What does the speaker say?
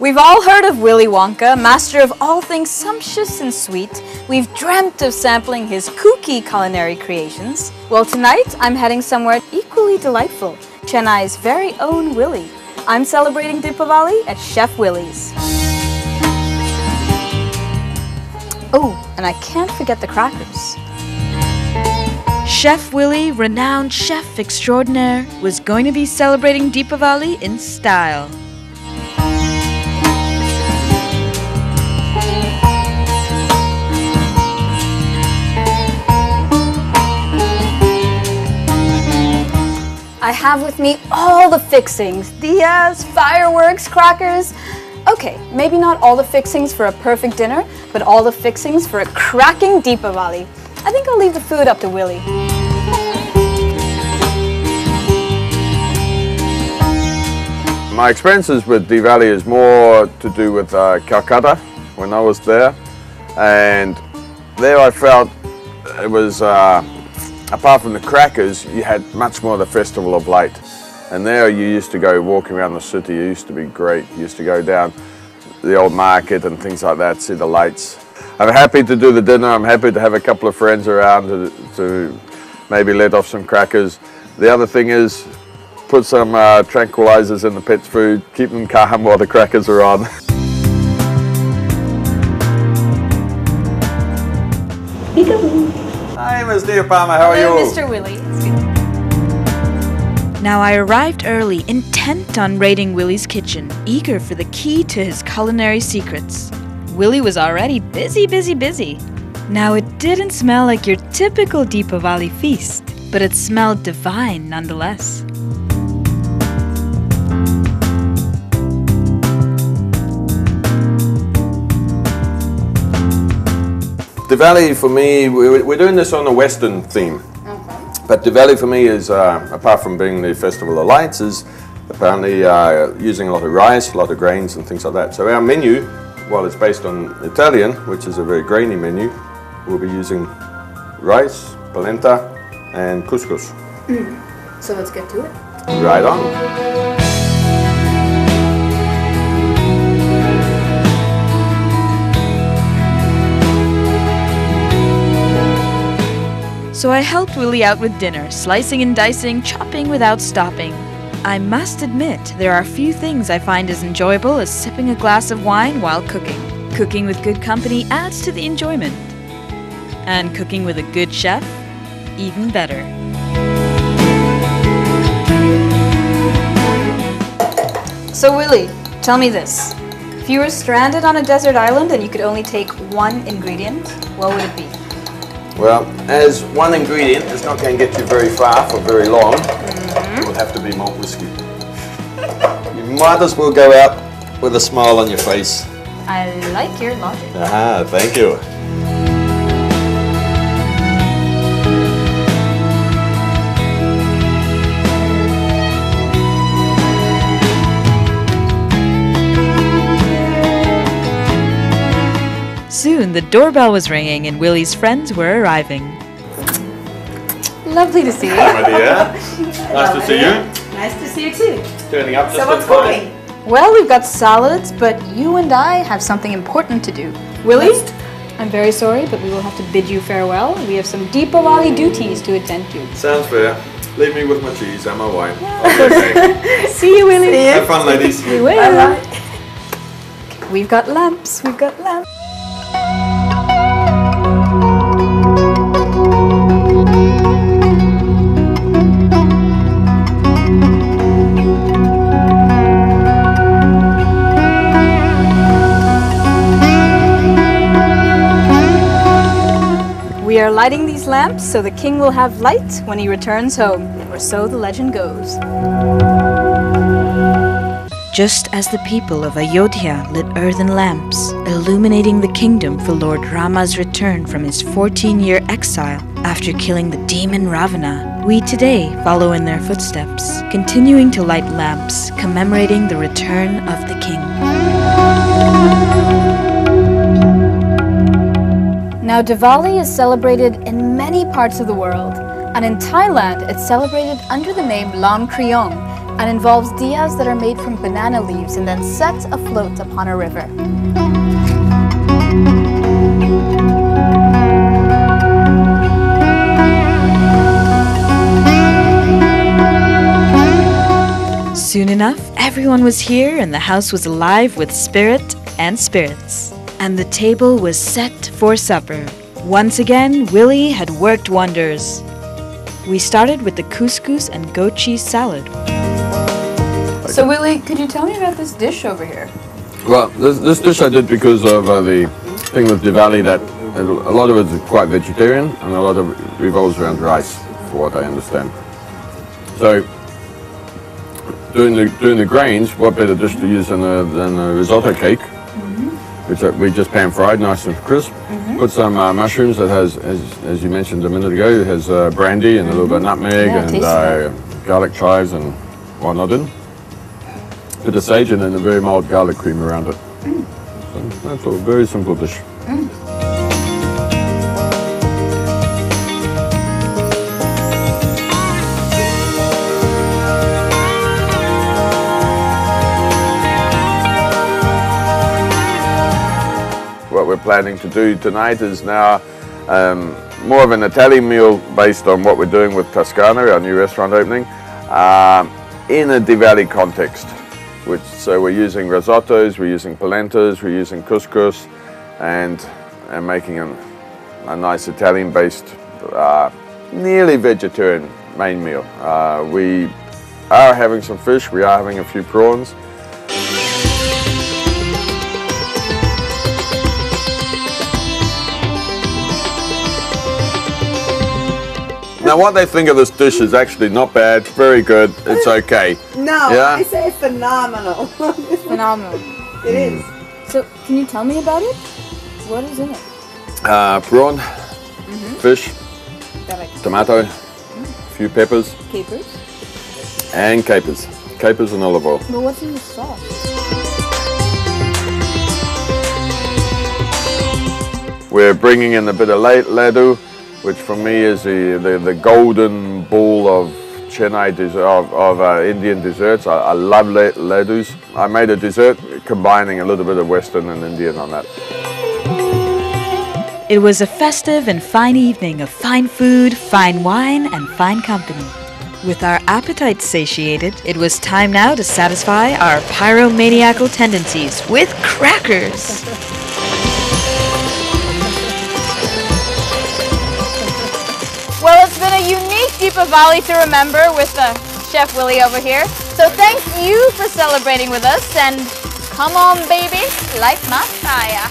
We've all heard of Willy Wonka, master of all things sumptuous and sweet. We've dreamt of sampling his kooky culinary creations. Well, tonight I'm heading somewhere equally delightful, Chennai's very own Willy. I'm celebrating Diwali at Chef Willy's. Oh, and I can't forget the crackers. Chef Willy, renowned chef extraordinaire, was going to be celebrating Diwali in style. I have with me all the fixings, diyas, fireworks, crackers. Okay, maybe not all the fixings for a perfect dinner, but all the fixings for a cracking Diwali. I think I'll leave the food up to Willy. My experiences with Diwali is more to do with Calcutta when I was there, and there I felt it was apart from the crackers, you had much more the Festival of Light. And there you used to go walking around the city. It used to be great. You used to go down the old market and things like that, see the lights. I'm happy to do the dinner. I'm happy to have a couple of friends around to maybe let off some crackers. The other thing is put some tranquilizers in the pets' food, keep them calm while the crackers are on. Hi, Ms. Dear Palmer, how are you? Hello, Mr. Willy. Now I arrived early, intent on raiding Willy's kitchen, eager for the key to his culinary secrets. Willy was already busy. Now it didn't smell like your typical Diwali feast, but it smelled divine nonetheless. Diwali for me, we're doing this on a Western theme. But Diwali for me is, apart from being the Festival of Lights, is apparently using a lot of rice, a lot of grains and things like that. So our menu, while it's based on Italian, which is a very grainy menu, we'll be using rice, polenta and couscous. So let's get to it. Right on. So I helped Willy out with dinner, slicing and dicing, chopping without stopping. I must admit, there are few things I find as enjoyable as sipping a glass of wine while cooking. Cooking with good company adds to the enjoyment. And cooking with a good chef, even better. So Willy, tell me this. If you were stranded on a desert island and you could only take one ingredient, what would it be? Well, as one ingredient, it's not going to get you very far for very long. It will have to be malt whiskey. You might as well go out with a smile on your face. I like your logic. Aha, thank you. Soon the doorbell was ringing and Willy's friends were arriving. Lovely to see you. Hi, my dear. Nice to see you. Nice to see you too. Turning up just So what's in time. cooking? Well, we've got salads, but you and I have something important to do. Willy, I'm very sorry, but we will have to bid you farewell. We have some Diwali duties to attend to. Sounds fair. Leave me with my cheese and my wine. I'll be okay. See you, Willy. Have fun, ladies. We will. Bye-bye. We've got lamps. We've got lamps. We are lighting these lamps so the king will have light when he returns home, or so the legend goes. Just as the people of Ayodhya lit earthen lamps, illuminating the kingdom for Lord Rama's return from his 14-year exile after killing the demon Ravana, we today follow in their footsteps, continuing to light lamps commemorating the return of the king. Now, Diwali is celebrated in many parts of the world, and in Thailand it's celebrated under the name Lam Kriyong, and involves diyas that are made from banana leaves and then set afloat upon a river. Soon enough, everyone was here and the house was alive with spirit and spirits. And the table was set for supper. Once again, Willie had worked wonders. We started with the couscous and goat cheese salad. So Willie, could you tell me about this dish over here? Well, this dish I did because of the thing with Diwali, that a lot of it is quite vegetarian and a lot of it revolves around rice, for what I understand. So, doing the grains, what better dish to use than a risotto cake, which we just pan fried, nice and crisp. Put some mushrooms that has, as you mentioned a minute ago, it has brandy and a little bit of nutmeg and garlic chives and whatnot in. Bit of sage and then a very mild garlic cream around it. So that's a very simple dish. What we're planning to do tonight is now more of an Italian meal based on what we're doing with Toscana, our new restaurant opening, in a Diwali context. So we're using risottos, we're using polentas, we're using couscous, and making a nice Italian-based, nearly vegetarian main meal. We are having some fish, we are having a few prawns. Now what they think of this dish is actually not bad, very good, it's okay. No, yeah? I say phenomenal. Phenomenal. It is. So can you tell me about it? What is in it? Prawn, fish, tomato, a few peppers, and capers. Capers and olive oil. But what's in the sauce? We're bringing in a bit of laddu, which for me is the golden ball of Chennai of Indian desserts. I love laddus. I made a dessert combining a little bit of Western and Indian on that. It was a festive and fine evening of fine food, fine wine, and fine company. With our appetites satiated, it was time now to satisfy our pyromaniacal tendencies with crackers. Well, it's been a unique Diwali to remember with Chef Willie over here. So thank you for celebrating with us, and come on baby, light my fire.